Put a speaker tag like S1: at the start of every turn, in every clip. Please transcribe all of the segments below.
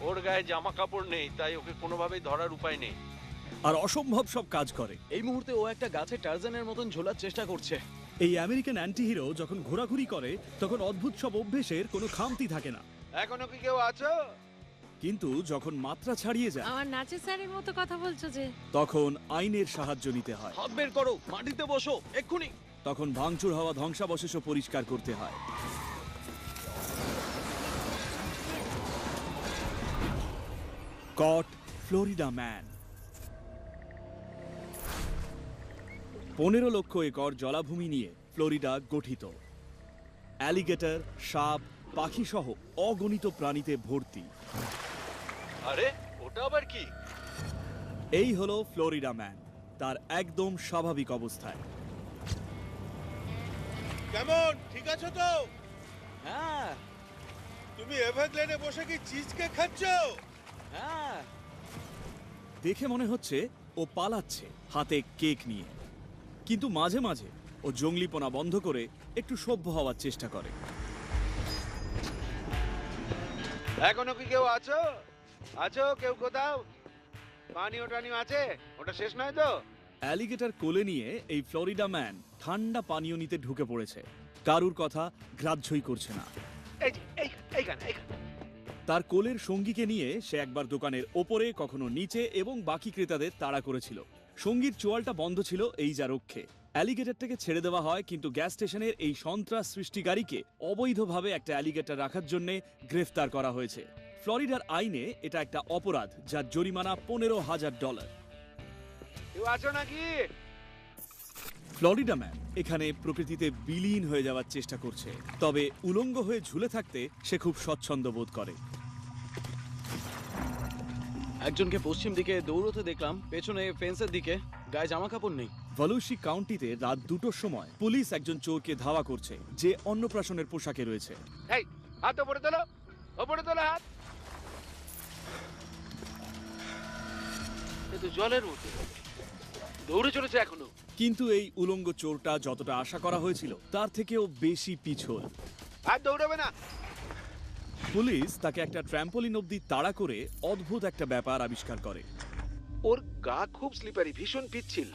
S1: ওর গায়ে জামা কাপড় নেই, তাই ওকে কোনোভাবেই ধরার উপায় নেই।
S2: আর অসম্ভব সব কাজ করে।
S3: এই মুহূর্তে ও একটা গাছে টার্জানের মতন ঝোলার চেষ্টা করছে।
S2: এই আমেরিকান অ্যান্টি হিরো যখন ঘোরাঘুরি করে তখন অদ্ভুত সব অভ্যেসের কোনো খামতি থাকে না,
S1: এখনো কি কেউ আছো?
S2: কিন্তু যখন মাত্রা ছাড়িয়ে যায়
S4: আমার নাচের স্যারের মতো কথা বলছো যে।
S2: তখন আইনের সাহায্য নিতে হয়।
S3: হাত বের করো, মাটিতে বসো এক্ষুনি।
S2: তখন ভাঙচুর হওয়া ধ্বংসাবশেষও পরিষ্কার করতে হয়। কট ফ্লোরিডা ম্যান। 15 লক্ষ একর জলাভূমি নিয়ে ফ্লোরিডা গঠিত। অ্যালিগেটর, সাপ, পাখি সহ অগণিত প্রাণীতে ভর্তি।
S1: আরে ওটা আবার কি?
S2: এই হলো ফ্লোরিডা ম্যান, তার একদম স্বাভাবিক অবস্থায়।
S5: কেমন, ঠিক আছো তো?
S3: হ্যাঁ
S5: তুমি এভারগ্লেডে বসে কি চিজকে খাচ্ছ?
S3: হ্যাঁ।
S2: দেখে মনে হচ্ছে ও পালাচ্ছে হাতে কেক নিয়ে, কিন্তু মাঝে মাঝে ও জঙ্গলিপনা বন্ধ করে একটু সভ্য হওয়ার চেষ্টা করে।
S1: এখনো কি কেউ আছো? আছো কেউ কোথাও? পানীয় টানীয় আছে? ওটা শেষ নয় তো?
S2: অ্যালিগেটর কোলে নিয়ে এই ফ্লোরিডা ম্যান ঠান্ডা পানীয় নিতে ঢুকে পড়েছে। কারুর কথা গ্রাহ্যই করছে না।
S1: এইখানে।
S2: তার কোলের সঙ্গীকে নিয়ে সে একবার দোকানের ওপরে, কখনো নিচে এবং বাকি ক্রেতাদের তাড়া করেছিল। সঙ্গীর চোয়ালটা বন্ধ ছিল এই যা রক্ষে। অ্যালিগেটরটাকে ছেড়ে দেওয়া হয়, কিন্তু গ্যাস স্টেশনের এই সন্ত্রাস সৃষ্টিকারীকে অবৈধভাবে একটা অ্যালিগেটর রাখার জন্য গ্রেফতার করা হয়েছে। ফ্লোরিডার আইনে এটা একটা অপরাধ, যার জরিমানা $15,000।
S1: কেউ আছো নাকি?
S2: ফ্লোরিডা ম্যান এখানে প্রকৃতিতে বিলীন হয়ে যাওয়ার চেষ্টা করছে, তবে উলঙ্গ হয়ে ঝুলে থাকতে সে খুব স্বচ্ছন্দ বোধ করে।
S3: একজনকে পশ্চিম দিকে দৌড়তে দেখলাম, পেছনে ফেন্সের দিকে, গায়ে জামা কাপড় নেই।
S2: ভলুসি কাউন্টিতে রাত 2টোর সময় পুলিশ একজন চোরকে ধাওয়া করছে, যে অন্নপ্রাশনের পোশাকে রয়েছে।
S1: এই হাত ওপরে তোলো, ওপরে তোলো হাত। এ তো জলের মধ্যে দৌড়ে চলেছে এখনো।
S2: কিন্তু এই উলঙ্গ চোরটা যতটা আশা করা হয়েছিল তার থেকেও বেশি পিছল।
S1: আর দৌড়াবে না।
S2: পুলিশ তাকে একটা ট্র্যাম্পোলিন অব্দি তাড়া করে অদ্ভুত একটা ব্যাপার আবিষ্কার করে।
S1: ওর গা খুব স্লিপারি, ভীষণ পিচ্ছিল।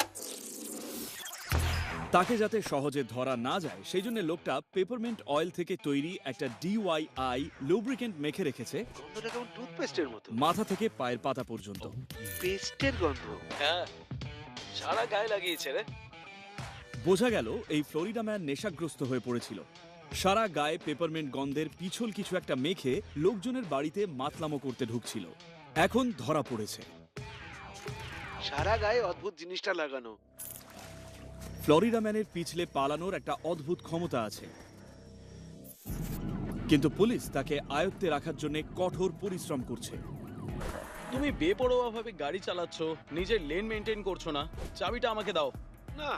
S2: তাকে যাতে সহজে ধরা না যায় সেই জন্য লোকটা পেপারমেন্ট অয়েল থেকে তৈরি একটা DIY লুব্রিকেন্ট মেখে রেখেছে
S1: গন্ধটা কেমন টুথপেস্টের মতো,
S2: মাথা থেকে পায়ের পাতা পর্যন্ত।
S1: পেস্টের গন্ধ।
S3: হ্যাঁ, সারা গায়ে লাগিয়েছে রে।
S2: বোঝা গেল এই ফ্লোরিডা ম্যান নেশাগ্রস্ত হয়ে পড়েছিল। সারা গায়ে পেপারমেন্ট গন্ধের পিছল কিছু একটা মেখে লোকজনের বাড়িতে মাতলামো করতে ঢুকছিল। এখন ধরা পড়েছে।
S1: সারা গায়ে অদ্ভুত জিনিসটা লাগানো।
S2: ফ্লোরিডা ম্যানের পিছলে পালানোর একটা অদ্ভুত ক্ষমতা আছে, কিন্তু পুলিশ তাকে আয়ত্তে রাখার জন্য কঠোর পরিশ্রম করছে।
S3: তুমি বেপরোয়াভাবে গাড়ি চালাচ্ছ, নিজের লেন মেনটেন করছো না। চাবিটা আমাকে দাও।
S1: না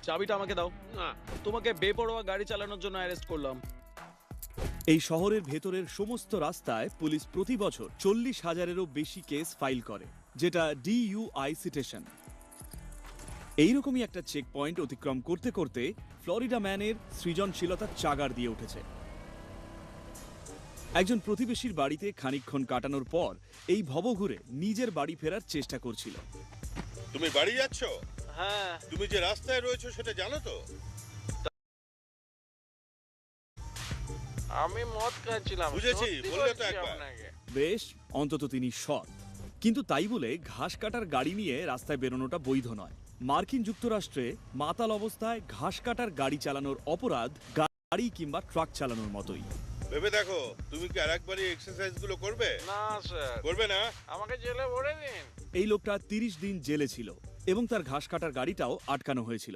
S3: চাবিটা আমাকে দাও।
S1: না,
S3: তোমাকে বেপরোয়া গাড়ি চালানোর জন্য অ্যারেস্ট করলাম।
S2: এই শহরের ভেতরের সমস্ত রাস্তায় পুলিশ প্রতি বছর 40,000-এরও বেশি কেস ফাইল করে, যেটা DUI সিটেশন। এইরকমই একটা চেক পয়েন্ট অতিক্রম করতে করতে ফ্লোরিডা ম্যানের সৃজনশীলতার চাগার দিয়ে উঠেছে। একজন প্রতিবেশীর বাড়িতে খানিকক্ষণ কাটানোর পর এই ভবঘুরে নিজের বাড়ি ফেরার চেষ্টা করছিল।
S5: তুমি বাড়ি যাচ্ছ?
S1: হ্যাঁ
S5: তুমি যে রাস্তায় রয়েছো সেটা জানো তো?
S1: আমি মদ খাচ্ছিলাম।
S5: বুঝেছি,
S1: সত্যি
S5: বললে তো
S1: বলছি
S5: একবার।
S1: আপনাকে।
S2: বেশ, অন্তত তিনি সৎ। কিন্তু তাই বলে ঘাস কাটার গাড়ি নিয়ে রাস্তায় বেরোনোটা বৈধ নয়। মার্কিন যুক্তরাষ্ট্রে মাতাল অবস্থায় ঘাস কাটার গাড়ি চালানোর অপরাধ গাড়ি কিংবা ট্রাক চালানোর মতোই।
S5: ভেবে দেখো, তুমি কি আরেকবার এই এক্সারসাইজ গুলো করবে?
S1: না স্যার,
S5: করবে না?
S1: আমাকে জেলে ভরে দিন।
S2: এই লোকটা 30 দিন জেলে ছিল এবং তার ঘাস কাটার গাড়িটাও আটকানো হয়েছিল।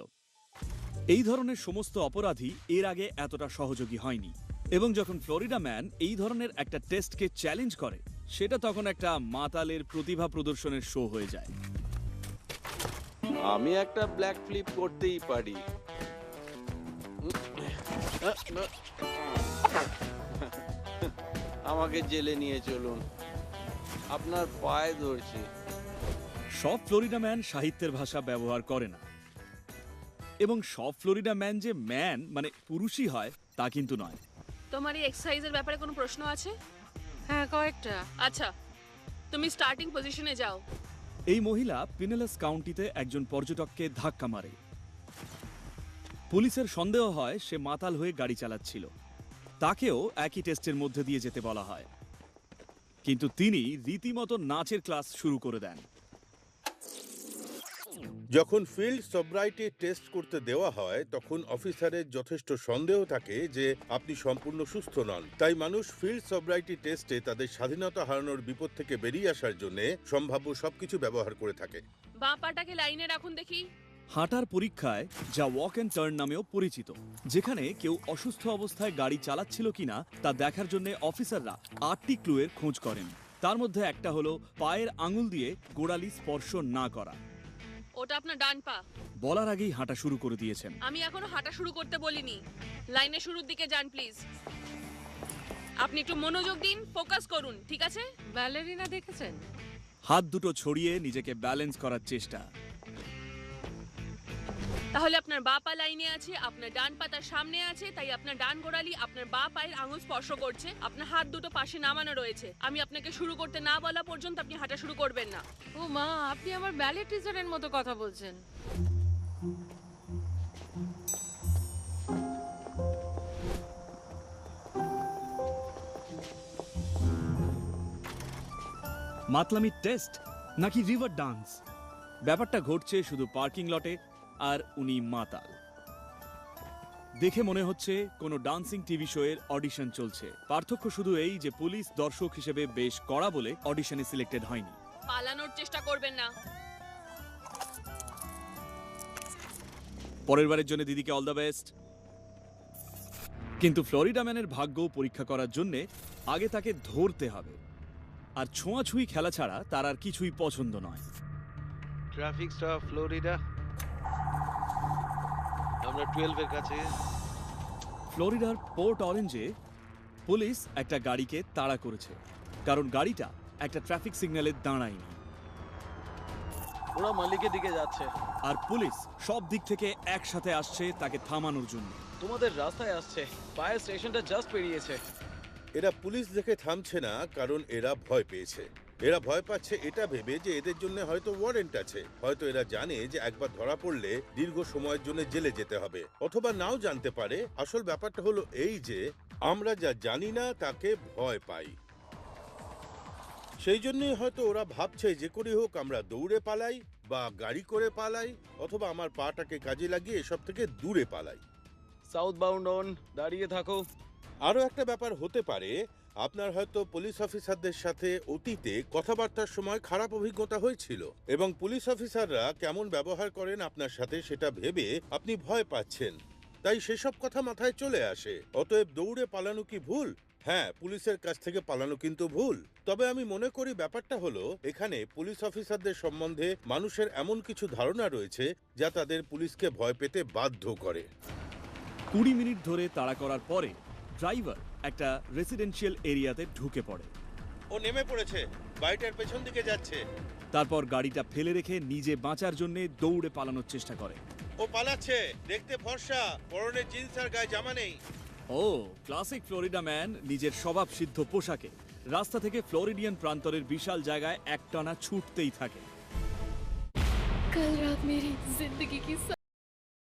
S2: এই ধরনের সমস্ত অপরাধী এর আগে এতটা সহযোগী হয়নি, এবং যখন ফ্লোরিডা ম্যান এই ধরনের একটা টেস্টকে চ্যালেঞ্জ করে, সেটা তখন একটা মাতালের প্রতিভা প্রদর্শনের শো হয়ে যায়।
S1: আমি একটা ব্ল্যাক ফ্লিপ করতেই পারি। আমাকে জেলে নিয়ে চলুন, আপনার পায়ে ধরছি।
S2: সব ফ্লোরিডা ম্যান সাহিত্যের ভাষা ব্যবহার করে না, এবং সব ফ্লোরিডা ম্যান যে ম্যান মানে পুরুষই হয় তা কিন্তু নয়।
S4: তোমার এই এক্সারসাইজের ব্যাপারে কোনো প্রশ্ন আছে? হ্যাঁ, কয়েকটা। আচ্ছা,
S6: তুমি স্টার্টিং পজিশনে যাও।
S2: এই মহিলা পিনেলাস কাউন্টিতে একজন পর্যটককে ধাক্কা মারে। পুলিশের সন্দেহ হয় সে মাতাল হয়ে গাড়ি চালাচ্ছিল। তাকেও একই টেস্টের মধ্যে দিয়ে যেতে বলা হয়, কিন্তু তিনি রীতিমতো নাচের ক্লাস শুরু করে দেন।
S5: যখন ফিল্ড সবরাইটি টেস্ট করতে দেওয়া হয় তখন অফিসারের যথেষ্ট সন্দেহ থাকে যে আপনি সম্পূর্ণ সুস্থ নন। তাই মানুষ ফিল্ড সবরাইটি টেস্টে তাদের স্বাধীনতা হারানোর বিপদ থেকে বেরিয়ে আসার জন্য সম্ভাব্য সবকিছু ব্যবহার করে থাকে।
S6: বাঁ পাটাকে লাইনে রাখুন দেখি।
S2: হাঁটার পরীক্ষায়, যা ওয়াক অ্যান্ড টার্ন নামেও পরিচিত, যেখানে কেউ অসুস্থ অবস্থায় গাড়ি চালাচ্ছিল কিনা তা দেখার জন্য অফিসাররা 8টি ক্লুয়ের খোঁজ করেন। তার মধ্যে একটা হলো পায়ের আঙুল দিয়ে গোড়ালি স্পর্শ না করা।
S6: ওটা আপনার ডান পা।
S2: বলার আগেই হাঁটা শুরু করে দিয়েছেন।
S6: আমি এখনো হাঁটা শুরু করতে বলিনি। লাইনের শুরুর দিকে যান প্লিজ। আপনি একটু মনোযোগ দিন, ফোকাস করুন, ঠিক আছে?
S4: ব্যালেরিনা দেখেছেন?
S2: হাত দুটো ছড়িয়ে নিজেকে ব্যালেন্স করার চেষ্টা।
S6: তাহলে আপনার বাঁ পা লাইনে আছে, আপনার ডান পা তার সামনে আছে, তাই আপনার ডান গোড়ালি আপনার বাঁ পায়ের আঙুল স্পর্শ করছে। আপনার হাত দুটো পাশে নামানো রয়েছে। আমি আপনাকে শুরু করতে না বলা পর্যন্ত আপনি হাঁটা শুরু করবেন না।
S4: ও মা, আপনি আমার ব্যালে টিচারের মতো কথা বলছেন।
S2: মাতলামি টেস্ট নাকি রিভার ডান্স? ব্যাপারটা ঘটছে শুধু পার্কিং লটে, আর উনি মাতাল। দেখে মনে হচ্ছে কোনো ডান্সিং টিভি শোয়ের অডিশন চলছে। পার্থক্য শুধু এই যে পুলিশ দর্শক হিসেবে বেশ কড়া বলে অডিশনে সিলেক্টেড হয়নি।
S6: পালানোর চেষ্টা করবেন না।
S2: পরের বারের জন্য দিদিকে অল দ্য বেস্ট। কিন্তু ফ্লোরিডা ম্যানের ভাগ্য পরীক্ষা করার জন্য আগে তাকে ধরতে হবে, আর ছোঁয়াছুঁই খেলা ছাড়া তার আর কিছুই পছন্দ নয়।
S1: ট্রাফিক স্টপ ফ্লোরিডা, আমরা 12 এর কাছে।
S2: ফ্লোরিডার পোর্ট অরেঞ্জে পুলিশ একটা গাড়িকে তাড়া করেছে, কারণ গাড়িটা একটা ট্রাফিক সিগন্যালে দাঁড়ায়নি।
S3: ওরা মালিকের দিকে যাচ্ছে।
S2: আর পুলিশ সব দিক থেকে একসাথে আসছে তাকে থামানোর জন্য।
S3: তোমাদের রাস্তায় আসছে। ফায়ার স্টেশনটা জাস্ট পেরিয়েছে।
S5: এরা পুলিশ দেখে থামছে না কারণ এরা ভয় পেয়েছে। এরা ভয় পাচ্ছে এটা ভেবে যে এদের জন্য হয়তো ওয়ারেন্ট আছে। হয়তো এরা জানে যে একবার ধরা পড়লে দীর্ঘ সময়ের জন্য জেলে যেতে হবে, অথবা নাও জানতে পারে। আসল ব্যাপারটা হলো এই যে আমরা যা জানি না তাকে ভয় পাই। সেই জন্যই হয়তো ওরা ভাবছে যে করে হোক আমরা দৌড়ে পালাই, বা গাড়ি করে পালাই, অথবা আমার পাটাকে কাজে লাগিয়ে এসব থেকে দূরে পালাই।
S3: সাউথ বাউন্ড অন, দাঁড়িয়ে থাকো।
S5: আরও একটা ব্যাপার হতে পারে, আপনার হয়তো পুলিশ অফিসারদের সাথে অতীতে কথাবার্তার সময় খারাপ অভিজ্ঞতা হয়েছিল, এবং পুলিশ অফিসাররা কেমন ব্যবহার করেন আপনার সাথে সেটা ভেবে আপনি ভয় পাচ্ছেন। তাই সেসব কথা মাথায় চলে আসে। অতএব দৌড়ে পালানো কি ভুল? হ্যাঁ, পুলিশের কাছ থেকে পালানো কিন্তু ভুল। তবে আমি মনে করি ব্যাপারটা হলো এখানে পুলিশ অফিসারদের সম্বন্ধে মানুষের এমন কিছু ধারণা রয়েছে যা তাদের পুলিশকে ভয় পেতে বাধ্য করে।
S2: 20 মিনিট ধরে তাড়া করার পরে ড্রাইভার একটা রেসিডেন্সিয়াল এরিয়াতে ঢুকে পড়ে।
S5: ও নেমে পড়েছে, বাড়িটার পেছন দিকে যাচ্ছে।
S2: তারপর গাড়িটা ফেলে রেখে নিজে বাঁচার জন্য দৌড়ে পালানোর চেষ্টা করে।
S5: ও পালাচ্ছে, দেখতে ফর্সা, পরনে জিন্স আর গায়ে জামা নেই।
S2: ও ক্লাসিক ফ্লোরিডা ম্যান নিজের স্বভাব সিদ্ধ পোশাকে রাস্তা থেকে ফ্লোরিডিয়ান প্রান্তরের বিশাল জায়গায় একটানা ছুটতেই থাকে।
S6: कल रात मेरी जिंदगी की